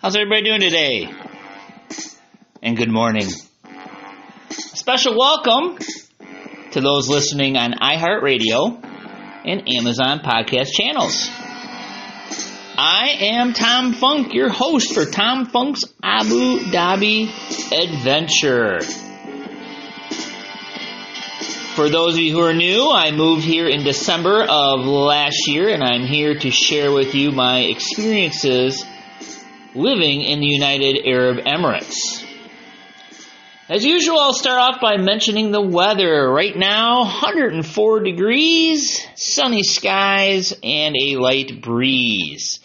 How's everybody doing today? And good morning. A special welcome to those listening on iHeartRadio and Amazon podcast channels. I am Tom Funk, your host for Tom Funk's Abu Dhabi Adventure. For those of you who are new, I moved here in December of last year, and I'm here to share with you my experiences living in the United Arab Emirates. As usual, I'll start off by mentioning the weather. Right now, 104 degrees, sunny skies, and a light breeze.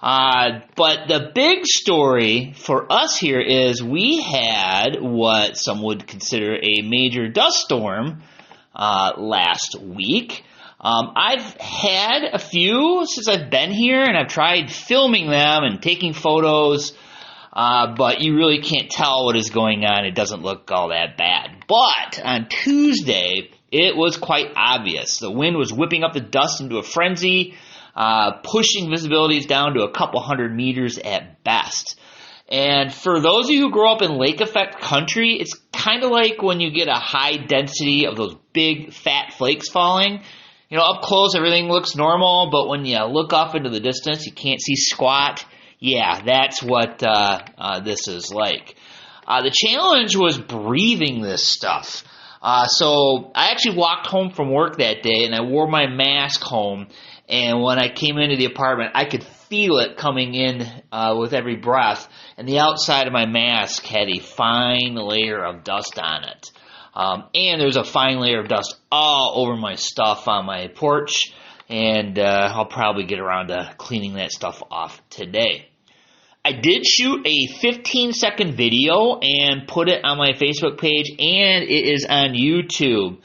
But the big story for us here is we had what some would consider a major dust storm last week. I've had a few since I've been here, and I've tried filming them and taking photos, but you really can't tell what is going on. It doesn't look all that bad. But on Tuesday, it was quite obvious. The wind was whipping up the dust into a frenzy, pushing visibilities down to a couple hundred meters at best. And for those of you who grow up in lake effect country, it's kind of like when you get a high density of those big fat flakes falling. You know, up close, everything looks normal, but when you look off into the distance, you can't see squat. Yeah, that's what this is like. The challenge was breathing this stuff. So I actually walked home from work that day, and I wore my mask home. And when I came into the apartment, I could feel it coming in with every breath. And the outside of my mask had a fine layer of dust on it. And there's a fine layer of dust all over my stuff on my porch, and I'll probably get around to cleaning that stuff off today. I did shoot a 15-second video and put it on my Facebook page, and it is on YouTube.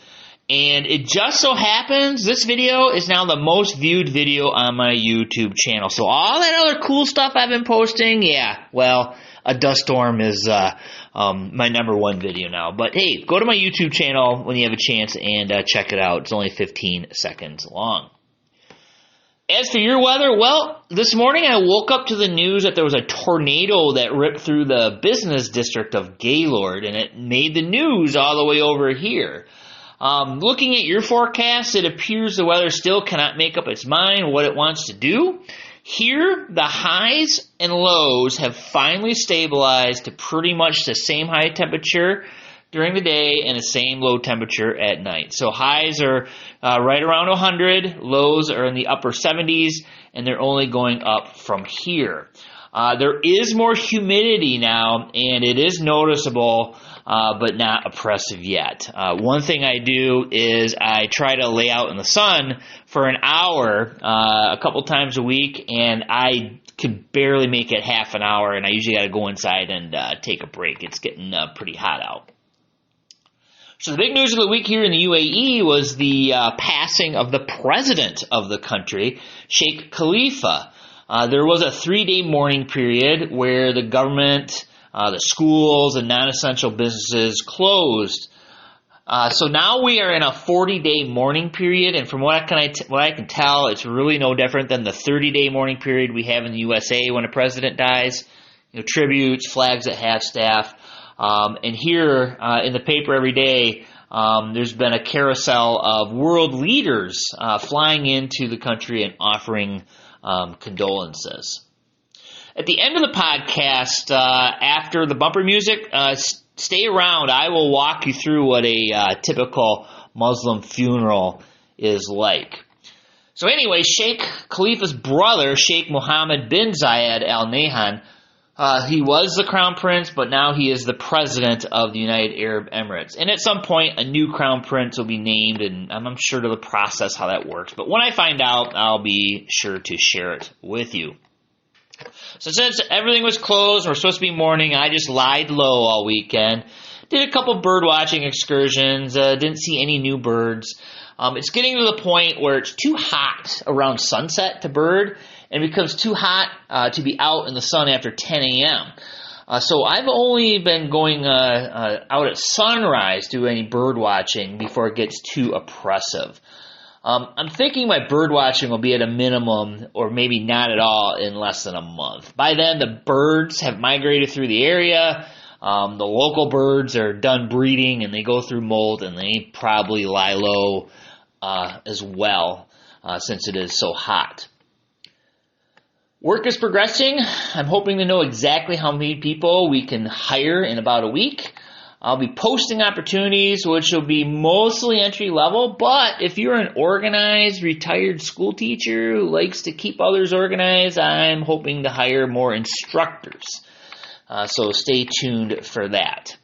And it just so happens this video is now the most viewed video on my YouTube channel. So all that other cool stuff I've been posting, yeah, well, a dust storm is my number one video now. But hey, go to my YouTube channel when you have a chance and check it out. It's only 15 seconds long. As for your weather, well, this morning I woke up to the news that there was a tornado that ripped through the business district of Gaylord, and it made the news all the way over here. Looking at your forecast, it appears the weather still cannot make up its mind what it wants to do. Here, the highs and lows have finally stabilized to pretty much the same high temperature during the day and the same low temperature at night. So highs are right around 100, lows are in the upper 70s, and they're only going up from here. There is more humidity now, and it is noticeable, but not oppressive yet. One thing I do is I try to lay out in the sun for an hour a couple times a week, and I could barely make it half an hour, and I usually got to go inside and take a break. It's getting pretty hot out. So the big news of the week here in the UAE was the passing of the president of the country, Sheikh Khalifa. There was a 3-day mourning period where the government, the schools, and non-essential businesses closed. So now we are in a 40-day mourning period, and from what I can tell, it's really no different than the 30-day mourning period we have in the USA when a president dies. You know, tributes, flags at half-staff. And here in the paper every day, there's been a carousel of world leaders flying into the country and offering condolences. At the end of the podcast, after the bumper music, stay around. I will walk you through what a typical Muslim funeral is like. So anyway, Sheikh Khalifa's brother, Sheikh Mohammed bin Zayed Al Nahyan, he was the crown prince, but now he is the president of the United Arab Emirates. And at some point, a new crown prince will be named, and I'm sure to the process how that works. But when I find out, I'll be sure to share it with you. So since everything was closed and we're supposed to be mourning, I just lied low all weekend. Did a couple bird watching excursions, didn't see any new birds. It's getting to the point where it's too hot around sunset to bird, and it becomes too hot to be out in the sun after 10 a.m. So I've only been going out at sunrise to do any bird watching before it gets too oppressive. I'm thinking my bird watching will be at a minimum, or maybe not at all, in less than a month. By then, the birds have migrated through the area. The local birds are done breeding, and they go through molt, and they probably lie low as well, since it is so hot. Work is progressing. I'm hoping to know exactly how many people we can hire in about a week. I'll be posting opportunities, which will be mostly entry level, but if you're an organized, retired school teacher who likes to keep others organized, I'm hoping to hire more instructors. So stay tuned for that.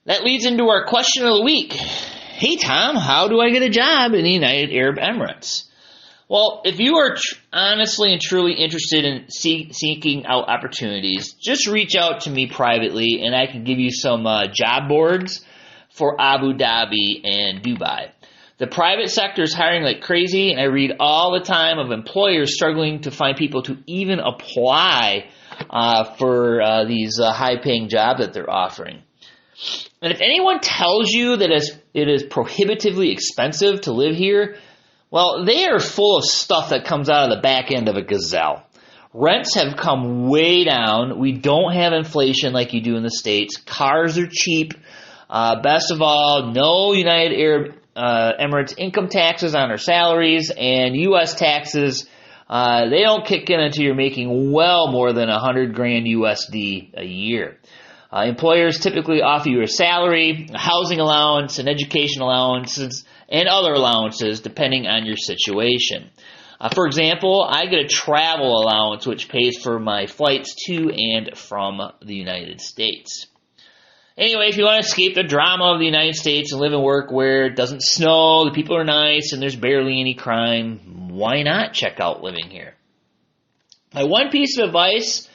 That leads into our question of the week. Hey Tom, how do I get a job in the United Arab Emirates? Well, if you are honestly and truly interested in seeking out opportunities, just reach out to me privately and I can give you some job boards for Abu Dhabi and Dubai. The private sector is hiring like crazy, and I read all the time of employers struggling to find people to even apply for these high-paying jobs that they're offering. And if anyone tells you that it is prohibitively expensive to live here, well, they are full of stuff that comes out of the back end of a gazelle. Rents have come way down. We don't have inflation like you do in the States. Cars are cheap. Best of all, no United Arab Emirates income taxes on our salaries, and U.S. taxes, they don't kick in until you're making well more than $100,000 USD a year. Employers typically offer you a salary, a housing allowance, an education allowance, and other allowances depending on your situation. For example, I get a travel allowance which pays for my flights to and from the United States. Anyway, if you want to escape the drama of the United States and live and work where it doesn't snow, the people are nice, and there's barely any crime, why not check out living here? My one piece of advice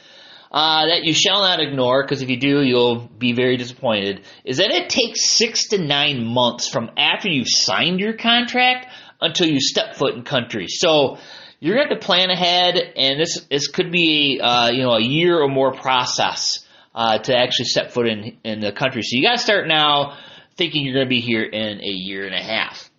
that you shall not ignore, because if you do, you'll be very disappointed, is that it takes 6 to 9 months from after you've signed your contract until you step foot in country. So you're going to have to plan ahead, and this could be a year or more process to actually step foot in the country. So you got to start now thinking you're going to be here in a year and a half.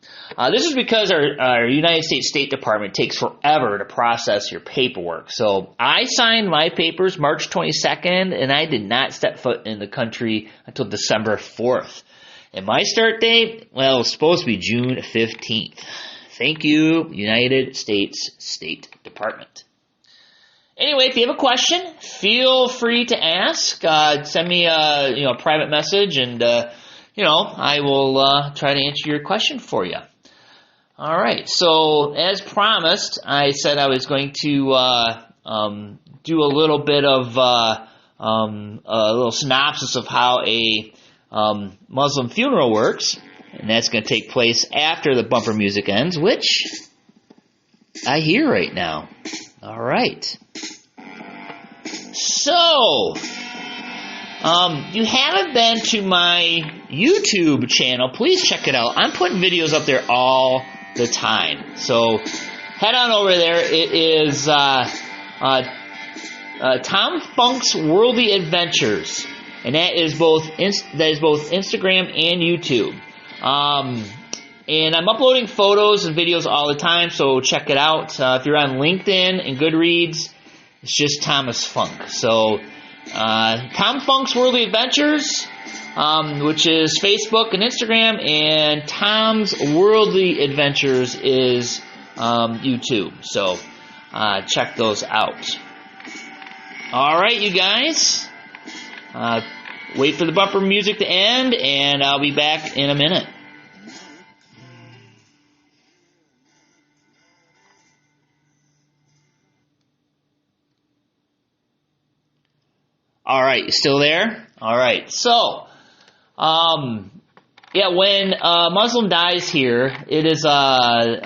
This is because our United States State Department takes forever to process your paperwork. So I signed my papers March 22nd, and I did not step foot in the country until December 4th. And my start date, well, it was supposed to be June 15th. Thank you, United States State Department. Anyway, if you have a question, feel free to ask. Send me a private message, and I will try to answer your question for you. All right. So as promised, I said I was going to do a little bit of a little synopsis of how a Muslim funeral works, and that's going to take place after the bumper music ends, which I hear right now. All right. So, you haven't been to my YouTube channel, please check it out. I'm putting videos up there all the time. So, head on over there. It is Tom Funk's Worldly Adventures, and that is both Instagram and YouTube. And I'm uploading photos and videos all the time, so check it out. If you're on LinkedIn and Goodreads, it's just Thomas Funk. So, Tom Funk's Worldly Adventures, which is Facebook and Instagram, and Tom's Worldly Adventures is YouTube. So, check those out. All right, you guys. Wait for the bumper music to end, and I'll be back in a minute. All right, you still there? All right. So, when a Muslim dies here, it is a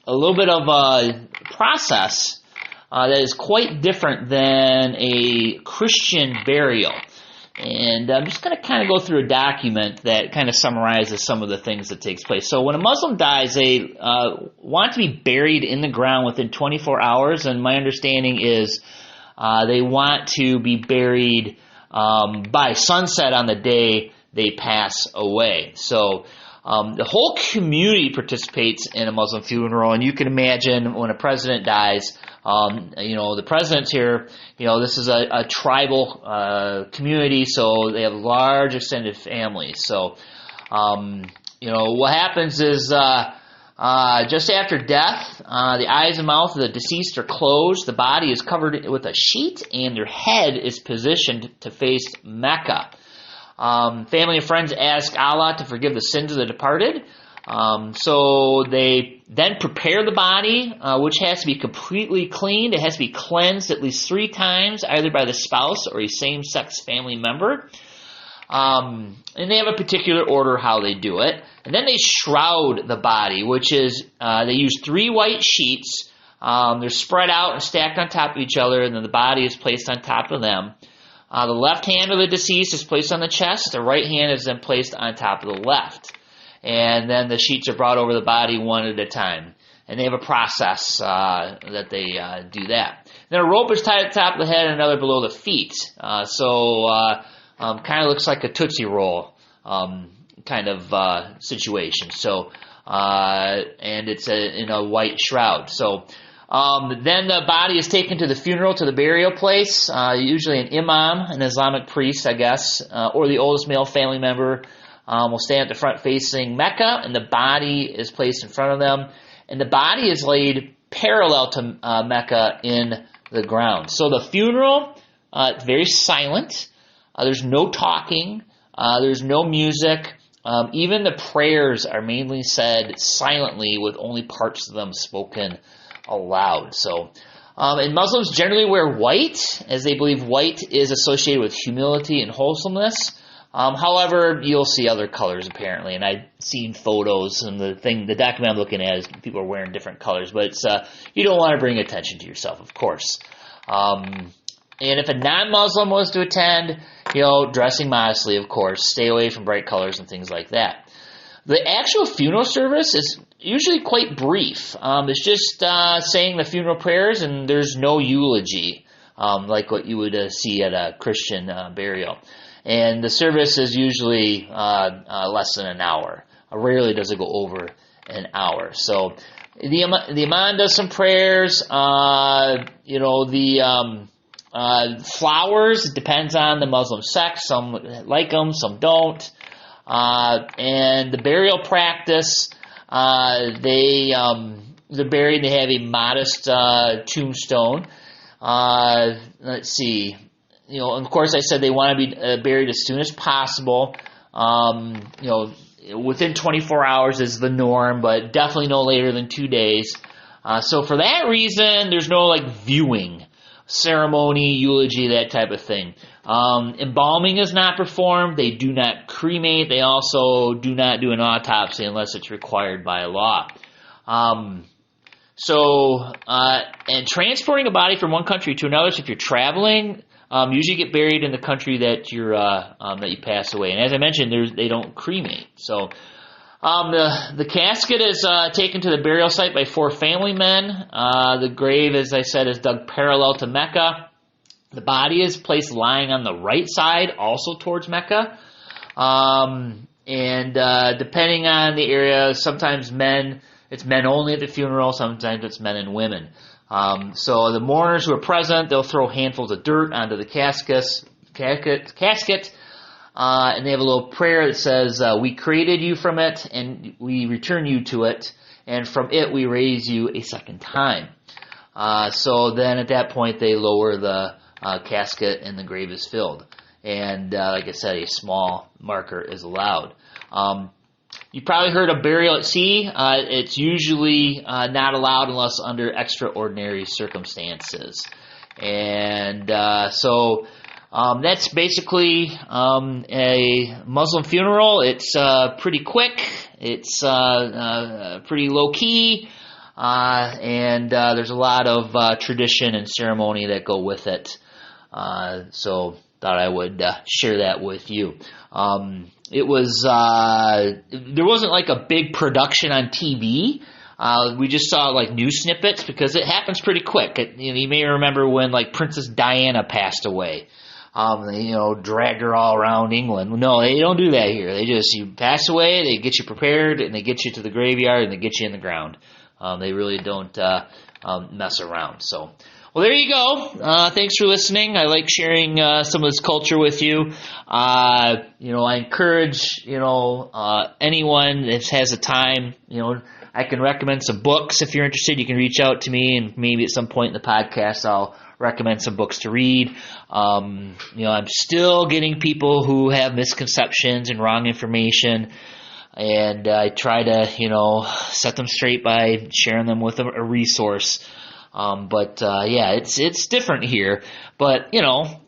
little bit of a process that is quite different than a Christian burial. And I'm just going to kind of go through a document that kind of summarizes some of the things that takes place. So when a Muslim dies, they want to be buried in the ground within 24 hours, and my understanding is they want to be buried by sunset on the day they pass away. So The whole community participates in a Muslim funeral, and you can imagine when a president dies, the president's here, this is a tribal community, so they have large extended families. So, what happens is just after death, the eyes and mouth of the deceased are closed, the body is covered with a sheet, and their head is positioned to face Mecca. Family and friends ask Allah to forgive the sins of the departed. So they then prepare the body, which has to be completely cleaned. It has to be cleansed at least 3 times, either by the spouse or a same-sex family member. And they have a particular order how they do it. And then they shroud the body, which is, they use 3 white sheets. They're spread out and stacked on top of each other, and then the body is placed on top of them. The left hand of the deceased is placed on the chest. The right hand is then placed on top of the left. And then the sheets are brought over the body one at a time. And they have a process that they do that. Then a rope is tied at the top of the head and another below the feet. Kind of looks like a Tootsie Roll kind of situation. So, and it's in a white shroud. So, then the body is taken to the funeral, to the burial place. Usually an imam, an Islamic priest, I guess, or the oldest male family member will stand at the front facing Mecca, and the body is placed in front of them. And the body is laid parallel to Mecca in the ground. So the funeral, it's very silent. There's no talking. There's no music. Even the prayers are mainly said silently with only parts of them spoken aloud. So, and Muslims generally wear white, as they believe white is associated with humility and wholesomeness. However, you'll see other colors apparently, and I've seen photos, and the document I'm looking at is people are wearing different colors, but it's you don't want to bring attention to yourself, of course. And if a non-Muslim was to attend, dressing modestly, of course, stay away from bright colors and things like that. The actual funeral service is usually quite brief. It's just saying the funeral prayers, and there's no eulogy, like what you would see at a Christian burial. And the service is usually less than an hour. Rarely does it go over an hour. So the imam does some prayers. Flowers, it depends on the Muslim sect. Some like them, some don't. And the burial practice, they're buried. They have a modest tombstone. Let's see. Of course, I said they want to be buried as soon as possible. Within 24 hours is the norm, but definitely no later than 2 days. So for that reason, there's no viewing ceremony, eulogy, that type of thing. Embalming is not performed. They do not cremate. They also do not do an autopsy unless it's required by law. And transporting a body from one country to another, so if you're traveling, usually get buried in the country that that you pass away. And as I mentioned, they don't cremate. So the casket is taken to the burial site by 4 family men. The grave, as I said, is dug parallel to Mecca. The body is placed lying on the right side, also towards Mecca. Depending on the area, sometimes it's men only at the funeral, sometimes it's men and women. So the mourners who are present, they'll throw handfuls of dirt onto the casket, and they have a little prayer that says, "We created you from it, and we return you to it, and from it we raise you a second time." So then at that point they lower the casket and the grave is filled. And like I said, a small marker is allowed. You probably heard of burial at sea. It's usually not allowed unless under extraordinary circumstances. And so that's basically a Muslim funeral. It's pretty quick. It's pretty low-key. And there's a lot of tradition and ceremony that go with it. So thought I would share that with you. It was there wasn't like a big production on TV. We just saw news snippets because it happens pretty quick. You may remember when Princess Diana passed away. They, dragged her all around England. No, they don't do that here. They just, you pass away, they get you prepared, and they get you to the graveyard, and they get you in the ground. They really don't mess around. So, well, there you go. Thanks for listening. I like sharing some of this culture with you. I encourage, anyone that has a time, I can recommend some books. If you're interested, you can reach out to me, and maybe at some point in the podcast, I'll recommend some books to read. I'm still getting people who have misconceptions and wrong information, and I try to, set them straight by sharing them with a resource. It's different here. But,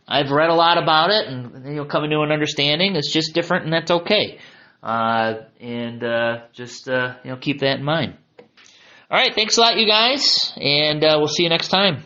I've read a lot about it, and, coming to an understanding. It's just different, and that's okay. Keep that in mind. All right, thanks a lot, you guys, and we'll see you next time.